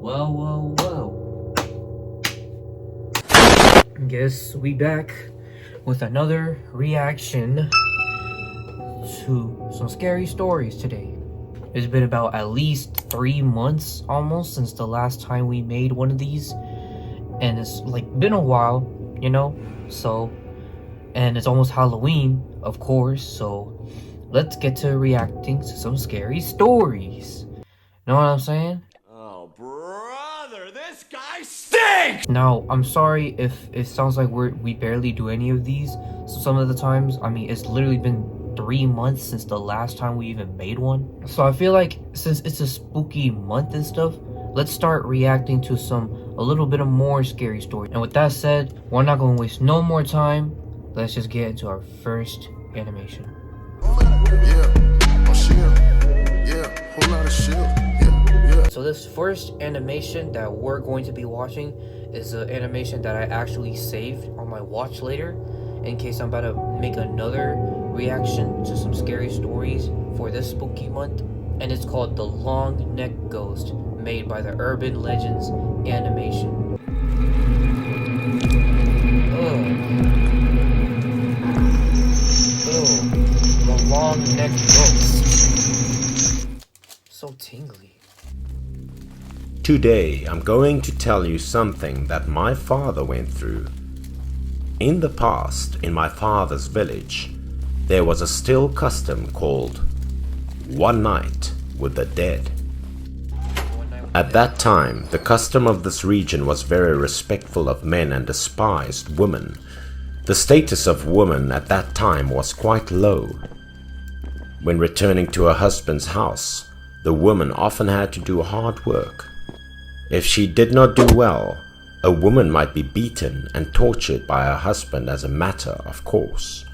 Well. Guess we back with another reaction to some scary stories today. It's been about at least 3 months almost since the last time we made one of these. And it's like been a while, you know? And it's almost Halloween, of course, so let's get to reacting to some scary stories. Know what I'm saying? Oh, brother, this guy stinks! Now, I'm sorry if it sounds like we barely do any of these. So some of the times, I mean, it's literally been 3 months since the last time we even made one. So I feel like since it's a spooky month and stuff, let's start reacting to a little bit of more scary stories. And with that said, we're not going to waste no more time. Let's just get into our first animation. So this first animation that we're going to be watching is an animation that I actually saved on my watch later in case I'm about to make another reaction to some scary stories for this spooky month, and it's called The Long Neck Ghost, made by the Urban Legends Animation. The Long Neck Ghost. So tingly. Today, I'm going to tell you something that my father went through. In the past, in my father's village, there was a still custom called One Night with the Dead. At that time, the custom of this region was very respectful of men and despised women. The status of woman at that time was quite low. When returning to her husband's house, the woman often had to do hard work. If she did not do well, a woman might be beaten and tortured by her husband as a matter of course.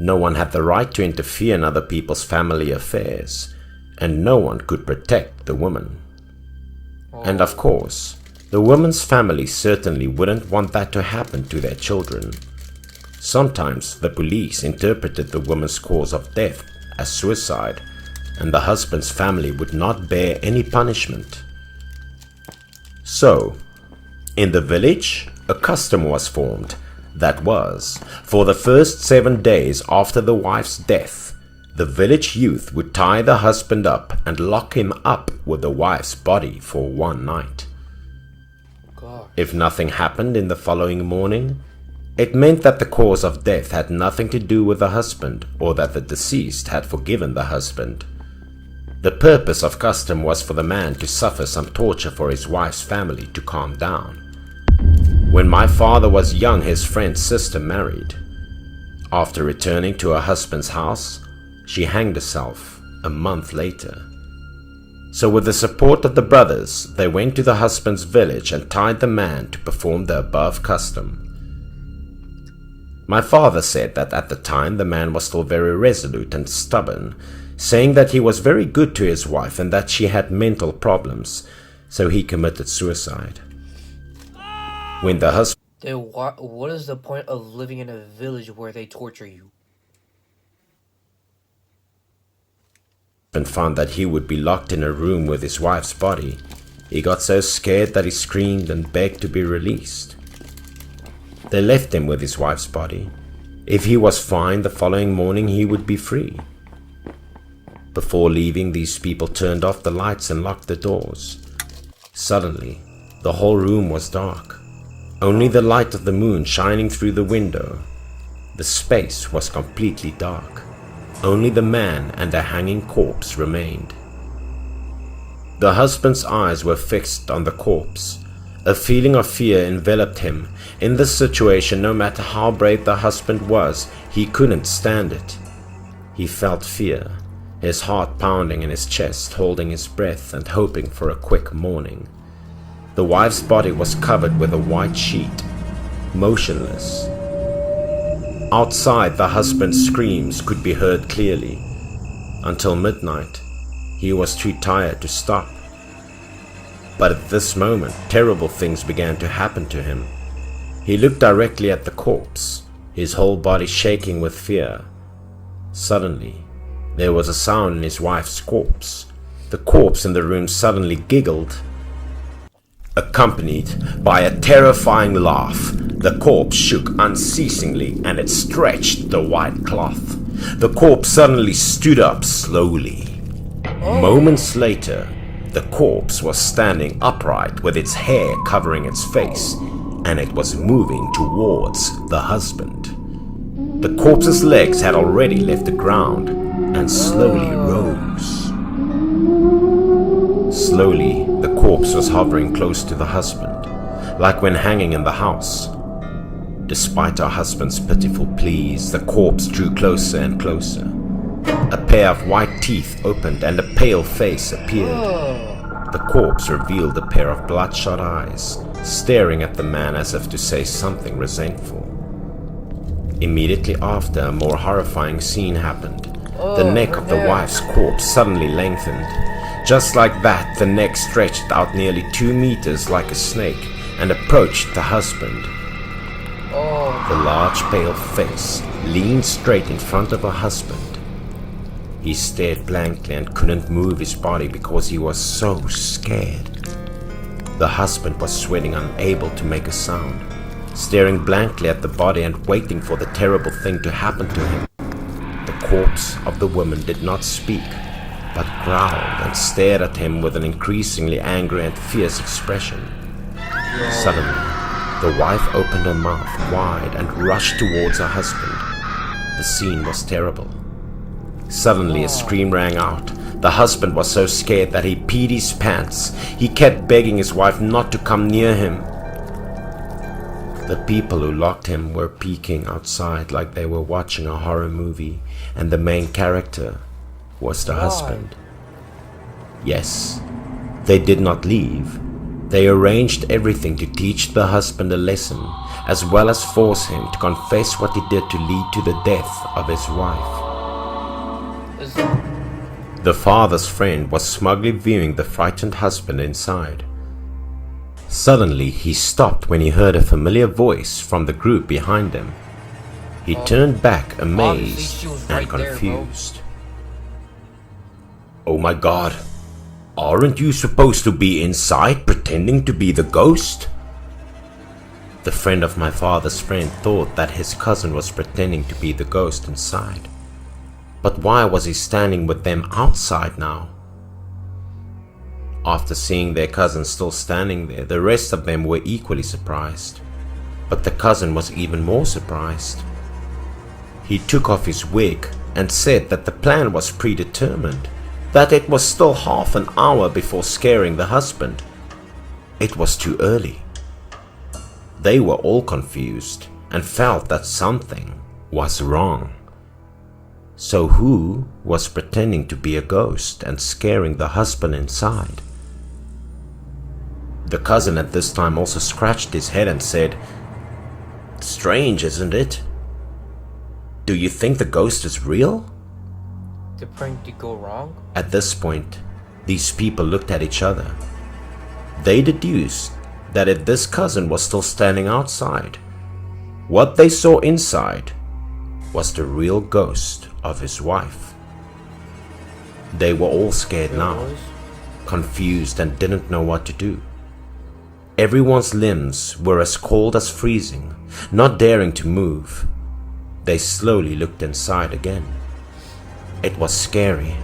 No one had the right to interfere in other people's family affairs, and no one could protect the woman. And of course, the woman's family certainly wouldn't want that to happen to their children. Sometimes the police interpreted the woman's cause of death as suicide, and the husband's family would not bear any punishment. So, in the village, a custom was formed that was, for the first 7 days after the wife's death, the village youth would tie the husband up and lock him up with the wife's body for one night. If nothing happened in the following morning, it meant that the cause of death had nothing to do with the husband, or that the deceased had forgiven the husband. The purpose of custom was for the man to suffer some torture for his wife's family to calm down. When my father was young, his friend's sister married. After returning to her husband's house, she hanged herself a month later. So with the support of the brothers, they went to the husband's village and tied the man to perform the above custom. My father said that at the time the man was still very resolute and stubborn, saying that he was very good to his wife and that she had mental problems, so he committed suicide. When the husband... Then what is the point of living in a village where they torture you? found that he would be locked in a room with his wife's body, he got so scared that he screamed and begged to be released. They left him with his wife's body. If he was fine the following morning, he would be free. Before leaving, these people turned off the lights and locked the doors. Suddenly, the whole room was dark. Only the light of the moon shining through the window. The space was completely dark. Only the man and a hanging corpse remained. The husband's eyes were fixed on the corpse. A feeling of fear enveloped him. In this situation, no matter how brave the husband was, he couldn't stand it. He felt fear, his heart pounding in his chest, holding his breath and hoping for a quick morning. The wife's body was covered with a white sheet, motionless. Outside, the husband's screams could be heard clearly. Until midnight, he was too tired to stop. But at this moment, terrible things began to happen to him. He looked directly at the corpse, his whole body shaking with fear. Suddenly, there was a sound in his wife's corpse. The corpse in the room suddenly giggled. accompanied by a terrifying laugh. The corpse shook unceasingly and it stretched the white cloth. The corpse suddenly stood up slowly. Moments later, the corpse was standing upright with its hair covering its face, and it was moving towards the husband. The corpse's legs had already left the ground and slowly rose. Slowly, the corpse was hovering close to the husband, like when hanging in the house. Despite her husband's pitiful pleas, the corpse drew closer and closer. A pair of white teeth opened and a pale face appeared. The corpse revealed a pair of bloodshot eyes, staring at the man as if to say something resentful. Immediately after, a more horrifying scene happened. The neck of the wife's corpse suddenly lengthened. Just like that, the neck stretched out nearly 2 meters like a snake and approached the husband. The large pale face leaned straight in front of her husband. He stared blankly and couldn't move his body because he was so scared. The husband was sweating, unable to make a sound, staring blankly at the body and waiting for the terrible thing to happen to him. The corpse of the woman did not speak, but growled and stared at him with an increasingly angry and fierce expression. Suddenly, the wife opened her mouth wide and rushed towards her husband. The scene was terrible. Suddenly a scream rang out. The husband was so scared that he peed his pants. He kept begging his wife not to come near him. The people who locked him were peeking outside like they were watching a horror movie, and the main character was the husband. Yes, they did not leave. They arranged everything to teach the husband a lesson, as well as force him to confess what he did to lead to the death of his wife. The father's friend was smugly viewing the frightened husband inside. Suddenly, he stopped when he heard a familiar voice from the group behind him. He turned back, amazed and confused. "Oh my God, aren't you supposed to be inside pretending to be the ghost?" The friend of my father's friend thought that his cousin was pretending to be the ghost inside. But why was he standing with them outside now? After seeing their cousin still standing there, the rest of them were equally surprised. But the cousin was even more surprised. He took off his wig and said that the plan was predetermined, that it was still half an hour before scaring the husband. It was too early. They were all confused and felt that something was wrong. So who was pretending to be a ghost and scaring the husband inside? The cousin at this time also scratched his head and said, "Strange, isn't it? Do you think the ghost is real?" The prank did go wrong? At this point, these people looked at each other. They deduced that if this cousin was still standing outside, what they saw inside was the real ghost of his wife. They were all scared now, confused and didn't know what to do. Everyone's limbs were as cold as freezing, not daring to move. They slowly looked inside again. It was scary.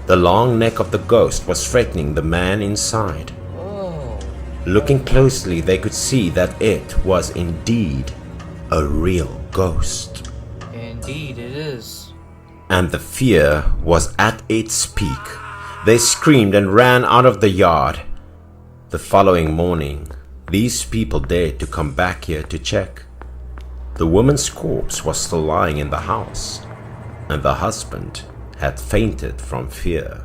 The long neck of the ghost was threatening the man inside. Looking closely, they could see that it was indeed a real ghost. Indeed it is. And the fear was at its peak. They screamed and ran out of the yard. The following morning, these people dared to come back here to check. The woman's corpse was still lying in the house, and the husband had fainted from fear.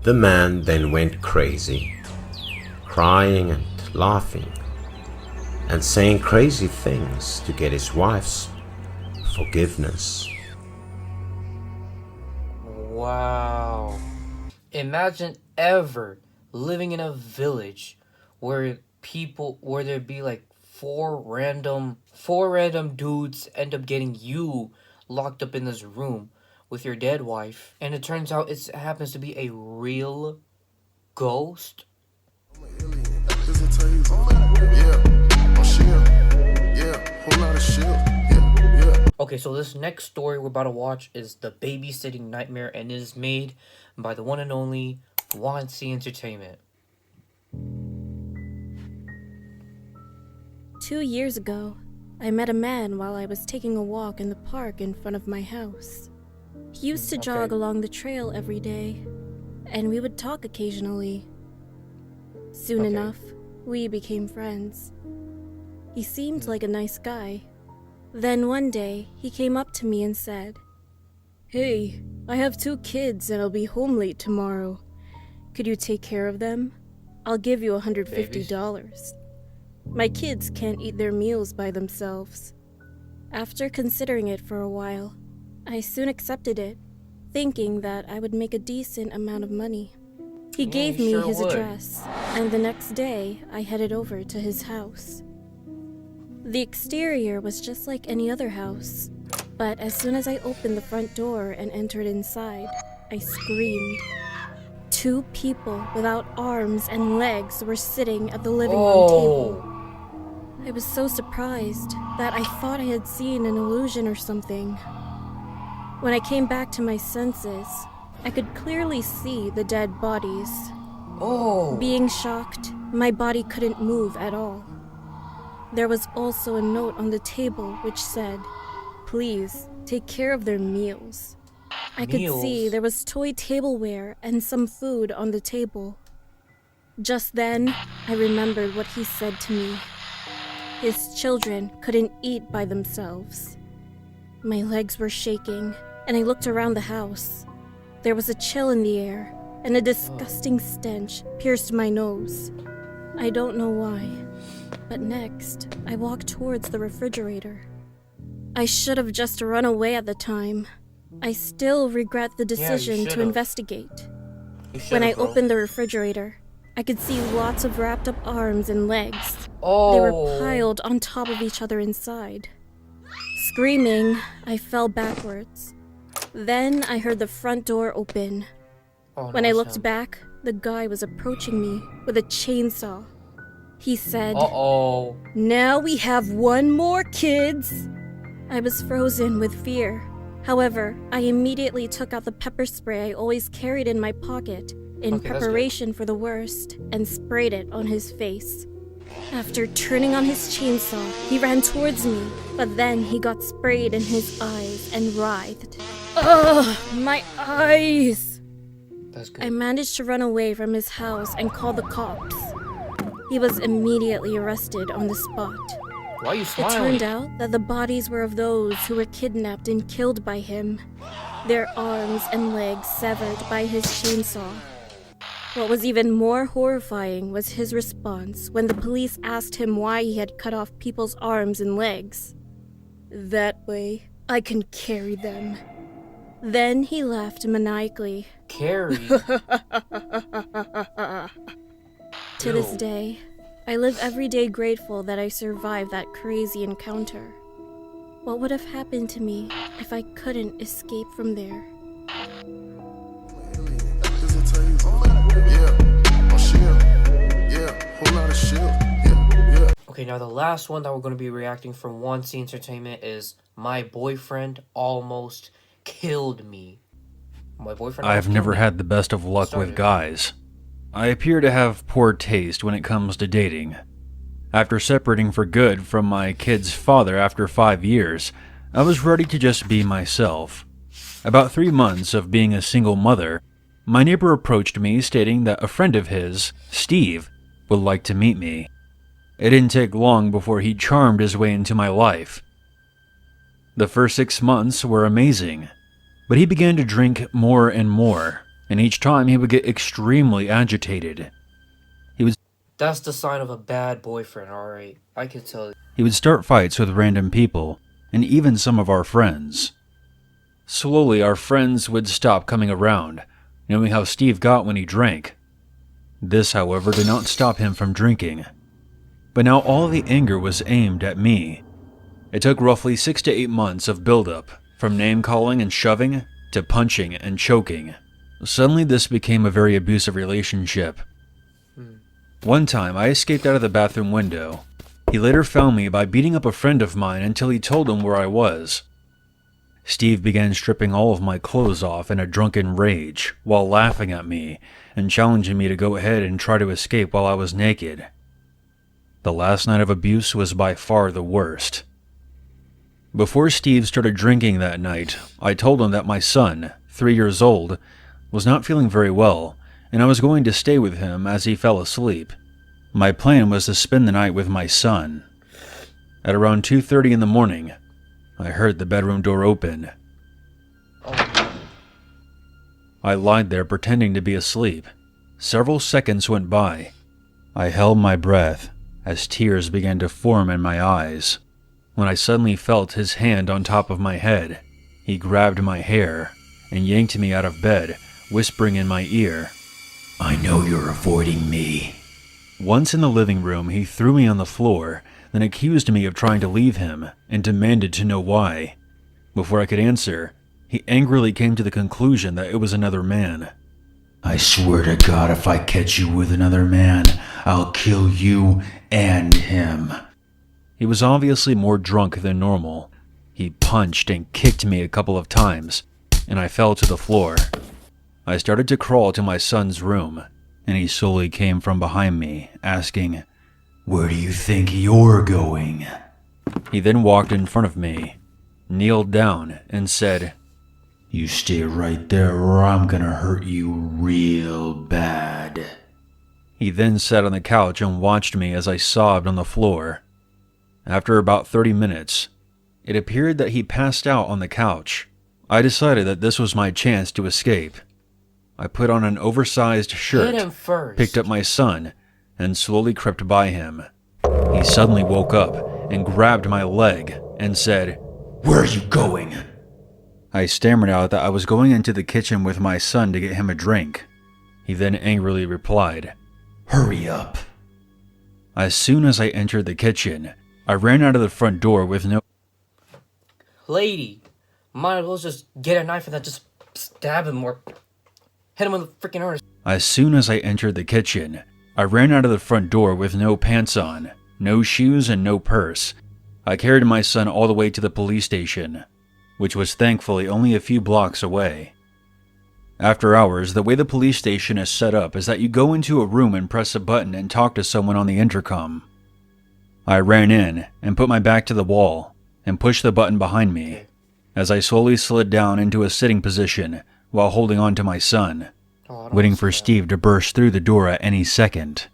The man then went crazy, crying and laughing, and saying crazy things to get his wife's forgiveness. Wow. Imagine ever living in a village where there'd be like four random dudes end up getting you locked up in this room with your dead wife, and it turns out it happens to be a real ghost. Okay, so this next story we're about to watch is The Babysitting Nightmare, and it is made by the one and only Entertainment. 2 years ago, I met a man while I was taking a walk in the park in front of my house. He used to jog along the trail every day, and we would talk occasionally. Soon enough, we became friends. He seemed like a nice guy. Then one day, he came up to me and said, "Hey, I have 2 kids and I'll be home late tomorrow. Could you take care of them? I'll give you $150. My kids can't eat their meals by themselves." After considering it for a while, I soon accepted it, thinking that I would make a decent amount of money. He gave me his address, and the next day I headed over to his house. The exterior was just like any other house, but as soon as I opened the front door and entered inside, I screamed. 2 people without arms and legs were sitting at the living room table. I was so surprised that I thought I had seen an illusion or something. When I came back to my senses, I could clearly see the dead bodies. Being shocked, my body couldn't move at all. There was also a note on the table which said, "Please take care of their meals." I could see there was toy tableware and some food on the table. Just then, I remembered what he said to me. His children couldn't eat by themselves. My legs were shaking, and I looked around the house. There was a chill in the air, and a disgusting stench pierced my nose. I don't know why, but next, I walked towards the refrigerator. I should have just run away at the time. I still regret the decision to investigate. When I opened the refrigerator, I could see lots of wrapped up arms and legs. They were piled on top of each other inside. Screaming, I fell backwards. Then I heard the front door open. When I looked back, the guy was approaching me with a chainsaw. He said, "Now we have 1 more, kids." I was frozen with fear. However, I immediately took out the pepper spray I always carried in my pocket in preparation for the worst and sprayed it on his face. After turning on his chainsaw, he ran towards me, but then he got sprayed in his eyes and writhed. Ugh, my eyes! I managed to run away from his house and call the cops. He was immediately arrested on the spot. Why are you smiling? It turned out that the bodies were of those who were kidnapped and killed by him, their arms and legs severed by his chainsaw. What was even more horrifying was his response when the police asked him why he had cut off people's arms and legs. "That way, I can carry them." Then he laughed maniacally. Carry? To this day, I live every day grateful that I survived that crazy encounter. What would have happened to me if I couldn't escape from there? Okay, now the last one that we're going to be reacting from Entertainment is My Boyfriend Almost Killed Me. My boyfriend I've never had the best of luck with guys. I appear to have poor taste when it comes to dating. After separating for good from my kid's father after 5 years, I was ready to just be myself. About 3 months of being a single mother, my neighbor approached me stating that a friend of his, Steve, would like to meet me. It didn't take long before he charmed his way into my life. The first 6 months were amazing, but he began to drink more and more, and each time he would get extremely agitated. That's the sign of a bad boyfriend, alright? I can tell you. He would start fights with random people, and even some of our friends. Slowly, our friends would stop coming around, knowing how Steve got when he drank. This, however, did not stop him from drinking. But now all the anger was aimed at me. It took roughly 6 to 8 months of buildup, from name-calling and shoving to punching and choking. Suddenly, this became a very abusive relationship. One time, I escaped out of the bathroom window. He later found me by beating up a friend of mine until he told him where I was. Steve began stripping all of my clothes off in a drunken rage while laughing at me and challenging me to go ahead and try to escape while I was naked. The last night of abuse was by far the worst. Before Steve started drinking that night, I told him that my son, 3 years old, was not feeling very well, and I was going to stay with him as he fell asleep. My plan was to spend the night with my son. At around 2:30 in the morning, I heard the bedroom door open. I lied there pretending to be asleep. Several seconds went by. I held my breath as tears began to form in my eyes. When I suddenly felt his hand on top of my head, he grabbed my hair and yanked me out of bed, whispering in my ear, "I know you're avoiding me." Once in the living room, he threw me on the floor, then accused me of trying to leave him and demanded to know why. Before I could answer, he angrily came to the conclusion that it was another man. "I swear to God, if I catch you with another man, I'll kill you and him." He was obviously more drunk than normal. He punched and kicked me a couple of times, and I fell to the floor. I started to crawl to my son's room, and he slowly came from behind me, asking, "Where do you think you're going?" He then walked in front of me, kneeled down, and said, "You stay right there or I'm gonna hurt you real bad." He then sat on the couch and watched me as I sobbed on the floor. After about 30 minutes, it appeared that he passed out on the couch. I decided that this was my chance to escape. I put on an oversized shirt, Hit him first. picked up my son, and slowly crept by him. He suddenly woke up and grabbed my leg and said, "Where are you going?" I stammered out that I was going into the kitchen with my son to get him a drink. He then angrily replied, "Hurry up." As soon as I entered the kitchen, I ran out of the front door with no... Lady, might as well just get a knife and then just stab him or hit him on the freaking arse. As soon as I entered the kitchen, I ran out of the front door with no pants on, no shoes, and no purse. I carried my son all the way to the police station, which was thankfully only a few blocks away. After hours, the way the police station is set up is that you go into a room and press a button and talk to someone on the intercom. I ran in and put my back to the wall and pushed the button behind me as I slowly slid down into a sitting position while holding on to my son, waiting for Steve to burst through the door at any second.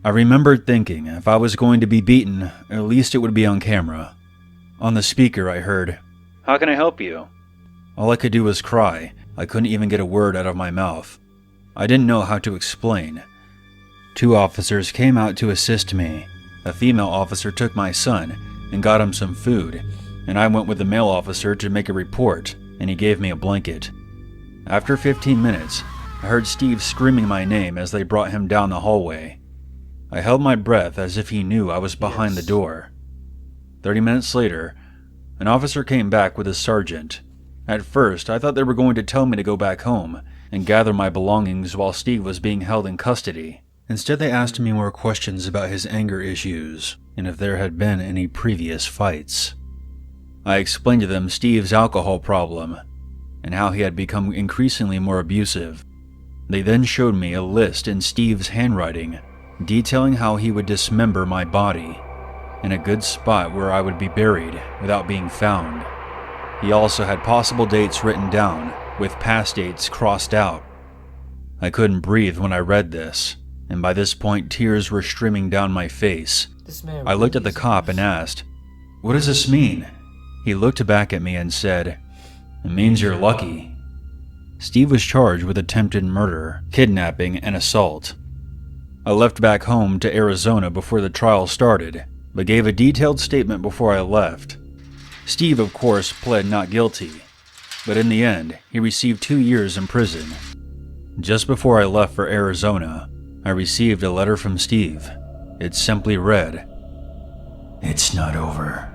I remembered thinking if I was going to be beaten, at least it would be on camera. On the speaker I heard, "How can I help you?" All I could do was cry. I couldn't even get a word out of my mouth. I didn't know how to explain. 2 officers came out to assist me. A female officer took my son and got him some food, and I went with the male officer to make a report, and he gave me a blanket. After 15 minutes, I heard Steve screaming my name as they brought him down the hallway. I held my breath as if he knew I was behind the door. 30 minutes later, an officer came back with a sergeant. At first, I thought they were going to tell me to go back home and gather my belongings while Steve was being held in custody. Instead, they asked me more questions about his anger issues and if there had been any previous fights. I explained to them Steve's alcohol problem and how he had become increasingly more abusive. They then showed me a list in Steve's handwriting detailing how he would dismember my body in a good spot where I would be buried without being found. He also had possible dates written down with past dates crossed out. I couldn't breathe when I read this, and by this point tears were streaming down my face. I looked at the cop and asked, "What does this mean?" He looked back at me and said, "It means you're lucky." Steve was charged with attempted murder, kidnapping, and assault. I left back home to Arizona before the trial started, but gave a detailed statement before I left. Steve, of course, pled not guilty, but in the end, he received 2 years in prison. Just before I left for Arizona, I received a letter from Steve. It simply read, "It's not over.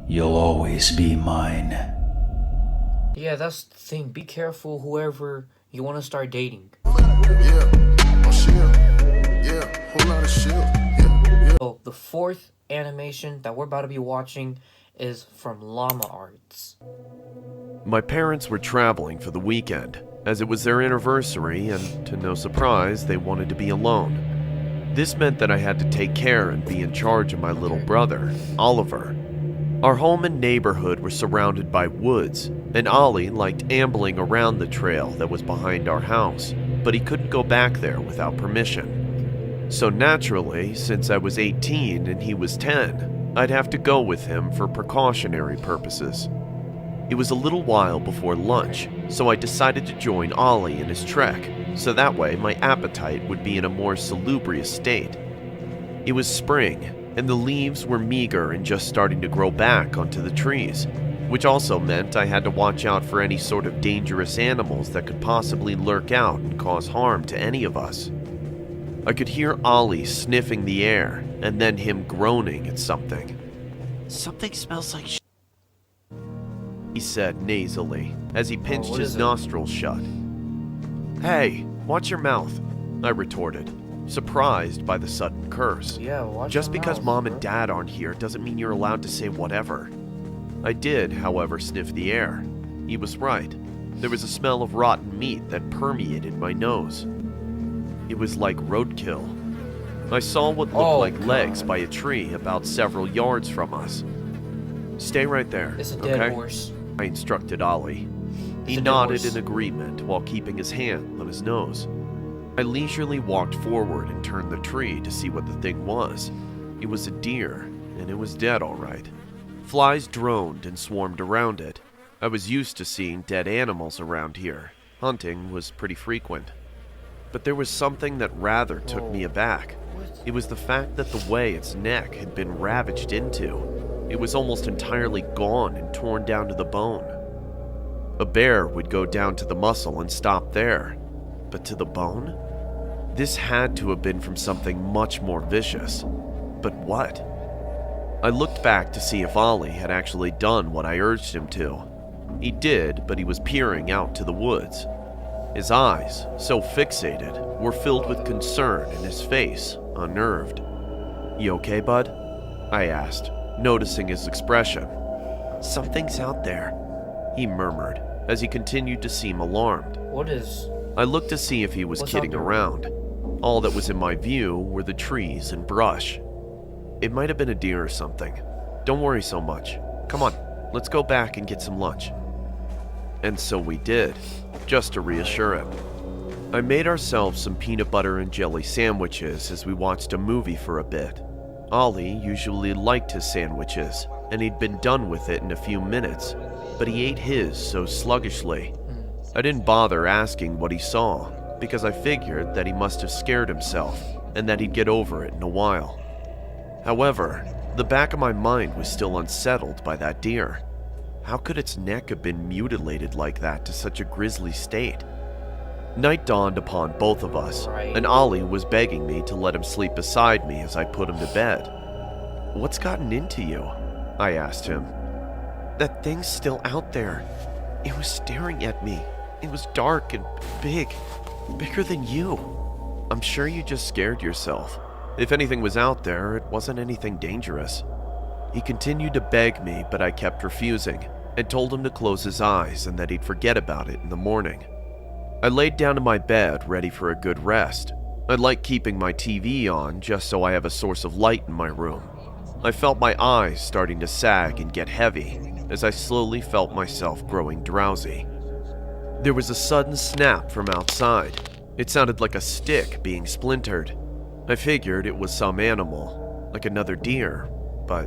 You'll always be mine." Yeah, that's the thing. Be careful whoever you want to start dating. Yeah, oh shit, yeah, whole lot of shit. The fourth animation that we're about to be watching is from Llama Arts. My parents were traveling for the weekend, as it was their anniversary, and to no surprise, they wanted to be alone. This meant that I had to take care and be in charge of my little brother, Oliver. Our home and neighborhood were surrounded by woods, and Ollie liked ambling around the trail that was behind our house, but he couldn't go back there without permission. So naturally, since I was 18 and he was 10, I'd have to go with him for precautionary purposes. It was a little while before lunch, so I decided to join Ollie in his trek, so that way my appetite would be in a more salubrious state. It was spring, and the leaves were meager and just starting to grow back onto the trees, which also meant I had to watch out for any sort of dangerous animals that could possibly lurk out and cause harm to any of us. I could hear Ollie sniffing the air, and then him groaning at something. "Something smells like shit," he said nasally, as he pinched his nostrils shut. "Hey, watch your mouth," I retorted, surprised by the sudden curse. Yeah, watch Just your because mouth, Mom bro. and Dad aren't here doesn't mean you're allowed to say whatever. I did, however, sniff the air. He was right. There was a smell of rotten meat that permeated my nose. It was like roadkill. I saw what looked like legs by a tree about several yards from us. "Stay right there, It's a dead okay?" horse. I instructed Ollie. He It's a dead nodded horse. in agreement while keeping his hand on his nose. I leisurely walked forward and turned the tree to see what the thing was. It was a deer, and it was dead all right. Flies droned and swarmed around it. I was used to seeing dead animals around here. Hunting was pretty frequent. But there was something that rather took me aback. It was the fact that the way its neck had been ravaged into. It was almost entirely gone and torn down to the bone. A bear would go down to the muscle and stop there. But to the bone? This had to have been from something much more vicious. But what? I looked back to see if Ollie had actually done what I urged him to. He did, but he was peering out to the woods. His eyes, so fixated, were filled with concern and his face unnerved. "You okay, bud?" I asked, noticing his expression. "Something's out there," he murmured, as he continued to seem alarmed. What is... I looked to see if he was What's kidding out there? around. All that was in my view were the trees and brush. It might have been a deer or something. Don't worry so much. Come on, let's go back and get some lunch. And so we did, just to reassure him. I made ourselves some peanut butter and jelly sandwiches as we watched a movie for a bit. Ollie usually liked his sandwiches, and he'd been done with it in a few minutes, but he ate his so sluggishly. I didn't bother asking what he saw, because I figured that he must have scared himself, and that he'd get over it in a while. However, the back of my mind was still unsettled by that deer. How could its neck have been mutilated like that to such a grisly state? Night dawned upon both of us, and Ollie was begging me to let him sleep beside me as I put him to bed. "What's gotten into you?" I asked him. "That thing's still out there. It was staring at me. It was dark and big, bigger than you. I'm sure you just scared yourself. If anything was out there, it wasn't anything dangerous." He continued to beg me, but I kept refusing, and told him to close his eyes and that he'd forget about it in the morning. I laid down in my bed, ready for a good rest. I like keeping my TV on just so I have a source of light in my room. I felt my eyes starting to sag and get heavy as I slowly felt myself growing drowsy. There was a sudden snap from outside. It sounded like a stick being splintered. I figured it was some animal, like another deer, but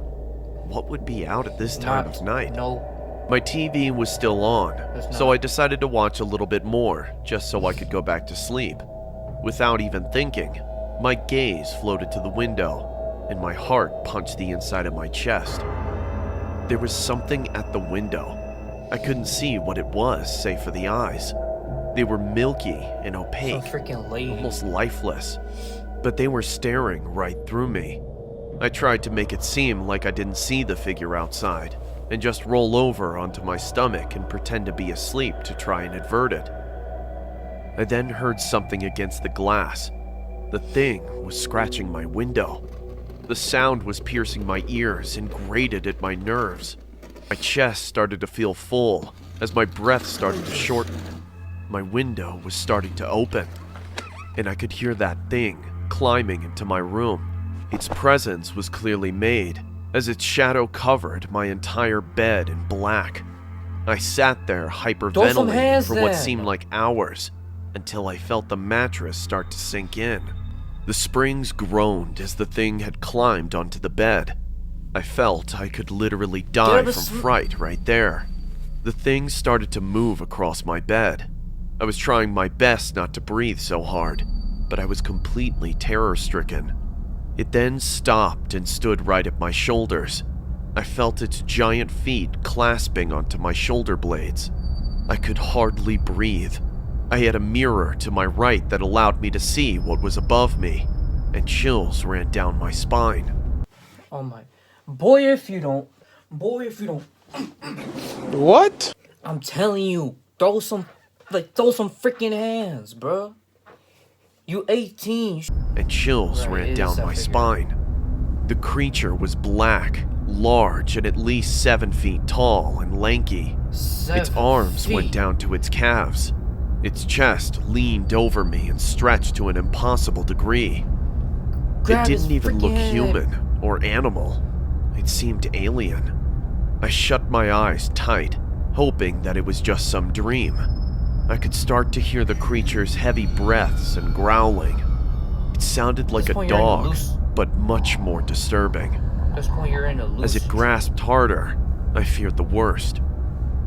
what would be out at this time of night? No. My TV was still on, There's so not. I decided to watch a little bit more, just so I could go back to sleep. Without even thinking, my gaze floated to the window, and my heart punched the inside of my chest. There was something at the window. I couldn't see what it was, save for the eyes. They were milky and Some opaque, freaking lady. almost lifeless, but they were staring right through me. I tried to make it seem like I didn't see the figure outside, and just roll over onto my stomach and pretend to be asleep to try and avert it. I then heard something against the glass. The thing was scratching my window. The sound was piercing my ears and grated at my nerves. My chest started to feel full as my breath started to shorten. My window was starting to open, and I could hear that thing climbing into my room. Its presence was clearly made, as its shadow covered my entire bed in black. I sat there hyperventilating for what seemed like hours, until I felt the mattress start to sink in. The springs groaned as the thing had climbed onto the bed. I felt I could literally die from fright right there. The thing started to move across my bed. I was trying my best not to breathe so hard, but I was completely terror-stricken. It then stopped and stood right at my shoulders. I felt its giant feet clasping onto my shoulder blades. I could hardly breathe. I had a mirror to my right that allowed me to see what was above me, and chills ran down my spine. Oh my. Boy, if you don't. What? I'm telling you, throw some freaking hands, bruh. You 18. And chills Right, ran down my figure. spine. The creature was black, large, and at least 7 feet tall and lanky. Its arms went down to its calves. Its chest leaned over me and stretched to an impossible degree. It didn't even look human or animal. It seemed alien. I shut my eyes tight, hoping that it was just some dream. I could start to hear the creature's heavy breaths and growling. It sounded like a dog, but much more disturbing. At this point, you're in a loose. As it grasped harder, I feared the worst.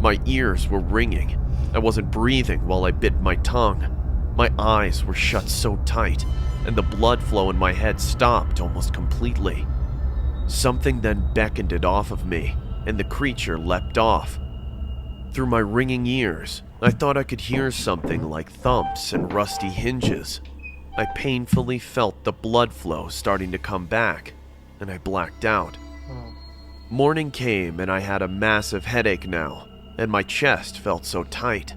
My ears were ringing. I wasn't breathing while I bit my tongue. My eyes were shut so tight, and the blood flow in my head stopped almost completely. Something then beckoned it off of me, and the creature leapt off. Through my ringing ears, I thought I could hear something like thumps and rusty hinges. I painfully felt the blood flow starting to come back, and I blacked out. Morning came, and I had a massive headache now, and my chest felt so tight.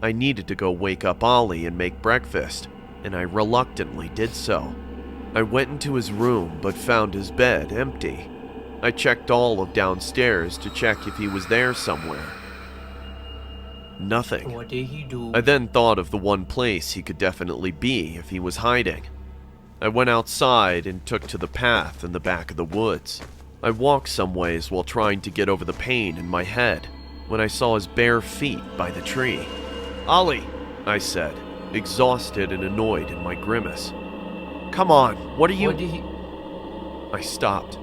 I needed to go wake up Ollie and make breakfast, and I reluctantly did so. I went into his room but found his bed empty. I checked all of downstairs to check if he was there somewhere. Nothing. What did he do? I then thought of the one place he could definitely be if he was hiding. I went outside and took to the path in the back of the woods. I walked some ways while trying to get over the pain in my head when I saw his bare feet by the tree. "Ollie," I said, exhausted and annoyed in my grimace. "Come on, what are you—" What did he... I stopped.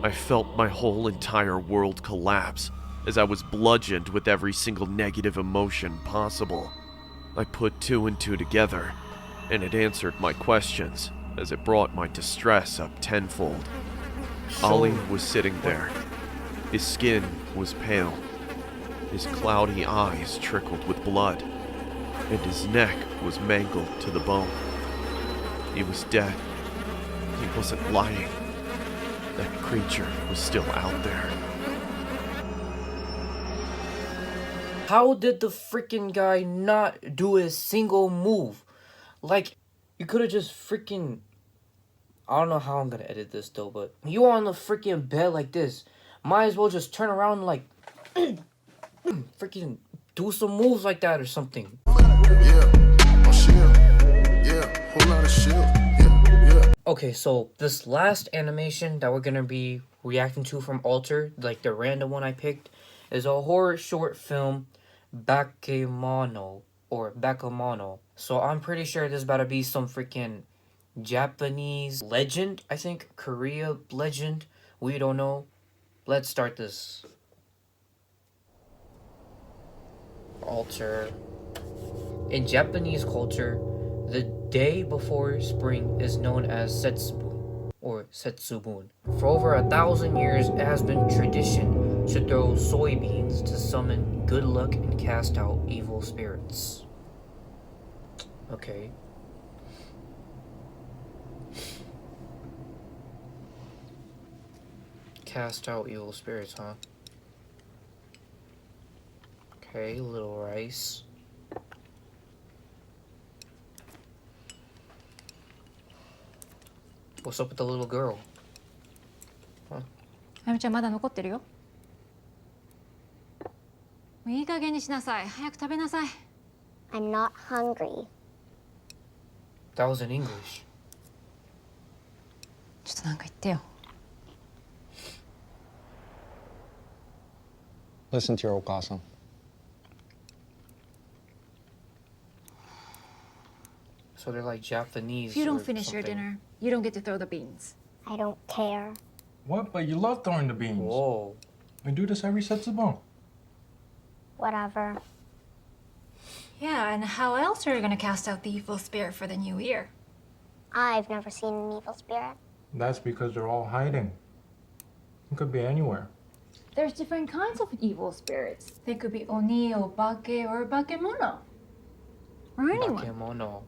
I felt my whole entire world collapse as I was bludgeoned with every single negative emotion possible. I put 2 and 2 together, and it answered my questions as it brought my distress up tenfold. Ollie was sitting there. His skin was pale. His cloudy eyes trickled with blood, and his neck was mangled to the bone. He was dead. He wasn't lying. That creature was still out there. How did the freaking guy not do a single move? Like, you could have just freaking... I don't know how I'm gonna edit this though, but you on the freaking bed like this. Might as well just turn around and like... freaking do some moves like that or something. Okay, so this last animation that we're gonna be reacting to from Alter, like the random one I picked, is a horror short film, Bakemono, or Bakemono. So I'm pretty sure this is about to be some freaking Japanese legend, I think, Korea legend, we don't know. Let's start this. Alter. In Japanese culture, the day before spring is known as Setsubun, or Setsubun. For over 1,000 years, it has been tradition to throw soybeans to summon good luck and cast out evil spirits. Okay. Cast out evil spirits, huh? Okay, little rice. What's up with the little girl? あゆみちゃんまだ残ってるよ。もういい加減にしなさい。早く食べなさい。 I'm not hungry. That was in English. ちょっとなんか言ってよ。 Listen to your okasa. So they're like Japanese. If you don't or finish your something. dinner, you don't get to throw the beans. I don't care. What? But you love throwing the beans. Whoa. We do this every Setsubon. Whatever. Yeah, and how else are you gonna cast out the evil spirit for the new year? I've never seen an evil spirit. That's because they're all hiding. It could be anywhere. There's different kinds of evil spirits. They could be Oni or Bake or Bakemono. Or anyone. Bakemono.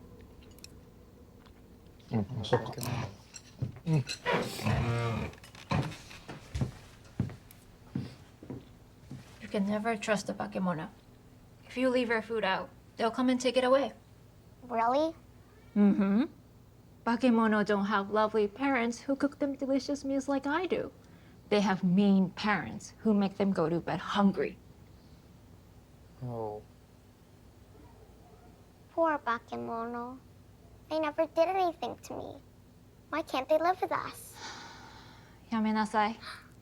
You can never trust a Bakemono. If you leave your food out, they'll come and take it away. Really? Mm-hmm. Bakemono don't have lovely parents who cook them delicious meals like I do. They have mean parents who make them go to bed hungry. Oh. Poor Bakemono. They never did anything to me. Why can't they live with us? やめなさい。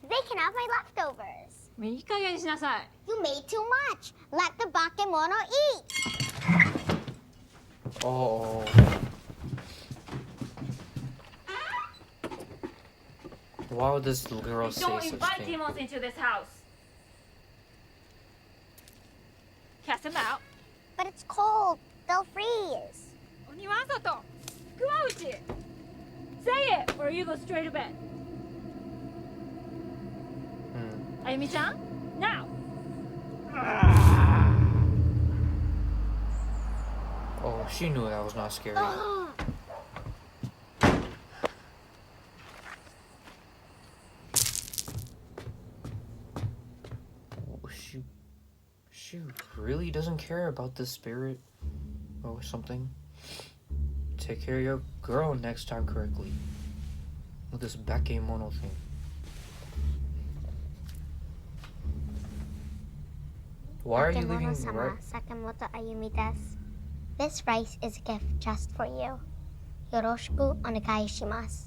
They can have my leftovers. もういい加減にしなさい。 You made too much. Let the Bakemono eat. Oh. Why would this little girl say Don't such invite thing? demons into this house. Cast them out. But it's cold. They'll freeze. 鬼は外。クワウチ。Say it, or you go straight to bed. Ayumi-chan, now. Oh, she knew that was not scary. She really doesn't care about this spirit or something. Take care of your girl next time correctly. With this Bakemono thing. Why are you leaving Bakemono-sama, right? Sakamoto Ayumi desu. This rice is a gift just for you. Yoroshiku onegai shimasu.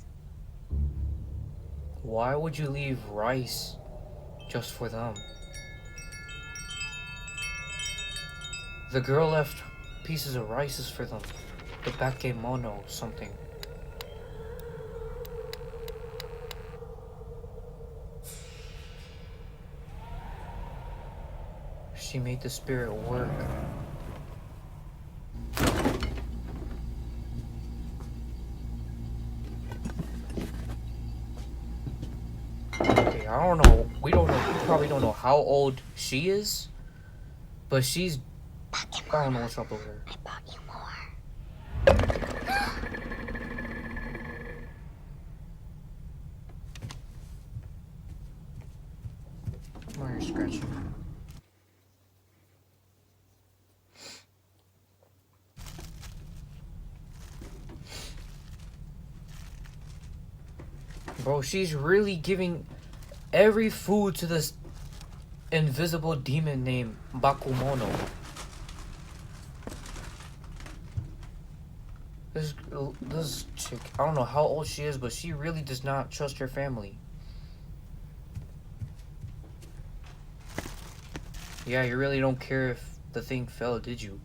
Why would you leave rice just for them? The girl left pieces of rices for them. The Bakemono something. She made the spirit work. Okay, I don't know. We probably don't know how old she is, but she's. I don't know what's up with her. I bought you more. My hair's scratching. Bro, she's really giving every food to this invisible demon named Bakumono. This chick, I don't know how old she is, but she really does not trust her family. Yeah, you really don't care if the thing fell, did you?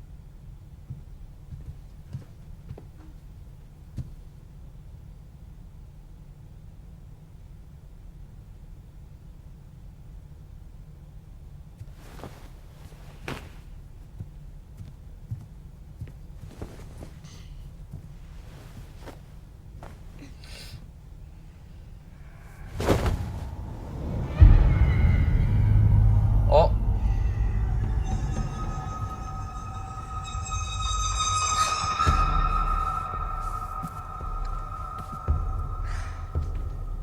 Oh.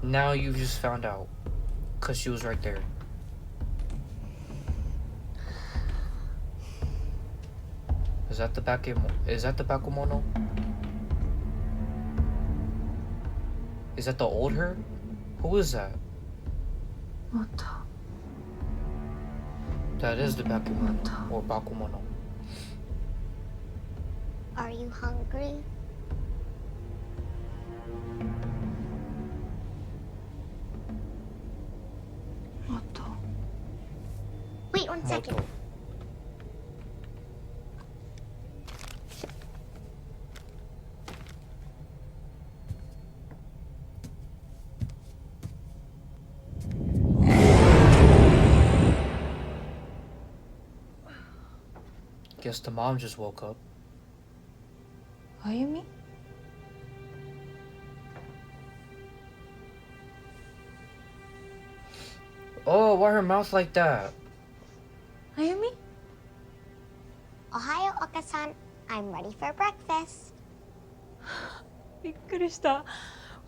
Now you've just found out. Cause she was right there. Is that the Bakumono? Is that the old her? Who is that? Moto. That is the Bakumono or Bakumono. Are you hungry? Moto. Wait 1 second. Moto. Guess the mom just woke up. Ayumi? Oh, why her mouth like that? Ayumi? Ohayo, Okasan. I'm ready for breakfast. びっくりした。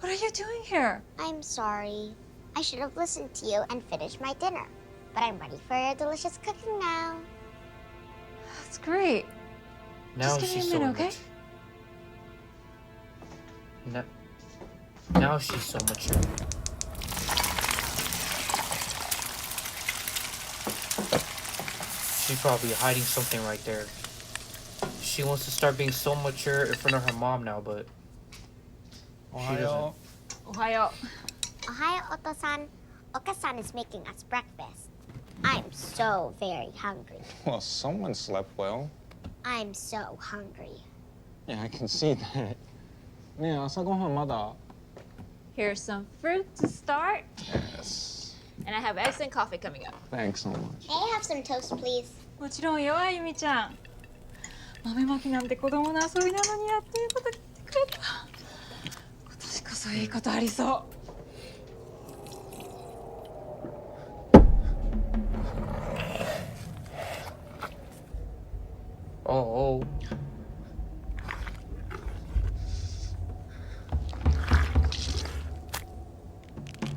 What are you doing here? I'm sorry. I should have listened to you and finished my dinner. But I'm ready for your delicious cooking now. That's great. Now Just give me she's a so minute, okay? Now she's so mature. She's probably hiding something right there. She wants to start being so mature in front of her mom now, but she doesn't. Ohayo. Ohayo, Oto-san. Okasan is making us breakfast. I'm so very hungry. Well, someone slept well. I'm so hungry. Yeah, I can see that. ねえ、朝ごはんまだ? Here's some fruit to start. Yes. And I have eggs and coffee coming up. Thanks so much. May I have some toast, please? もちろんよ、あゆみちゃん。豆まきなんて子供の遊びなのにやっていうこと聞いてくれた。今年こそいいことありそう。Oh.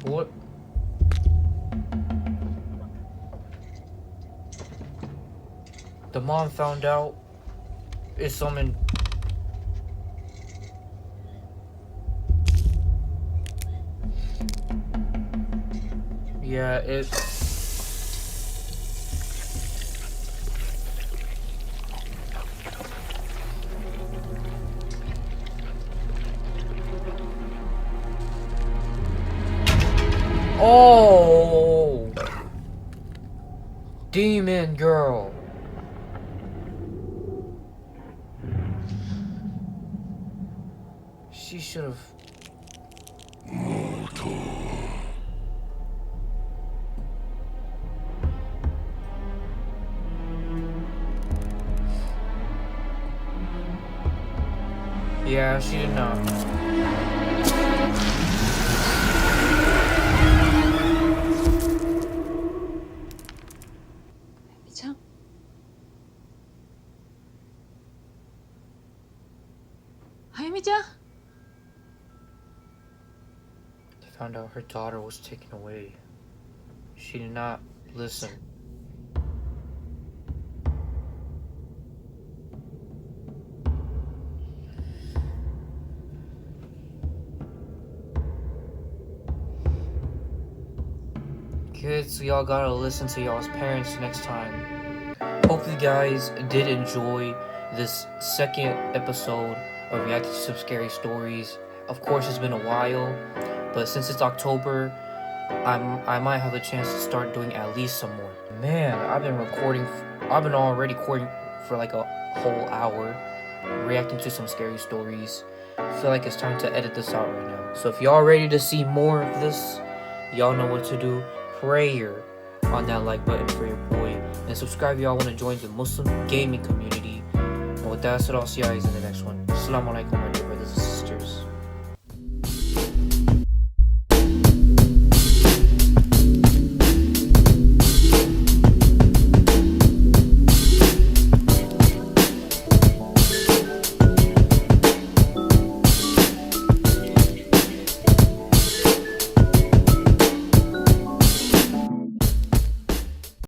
What? The mom found out it's something. Yeah, it's. Oh! Demon girl. She should have. Yeah, she did not. Found out her daughter was taken away. She did not listen. Kids, y'all gotta listen to y'all's parents next time. Hope you guys did enjoy this second episode of reacting to some scary stories. Of course, it's been a while, but since it's October, I might have a chance to start doing at least some more. Man, I've been already recording for like a whole hour, reacting to some scary stories. I feel like it's time to edit this out right now. So if y'all ready to see more of this, y'all know what to do. Prayer on that like button for your boy, and subscribe if y'all want to join the Muslim gaming community. And with that said, I'll see you guys in the next one. Assalamu alaikum, my dear brothers and sisters.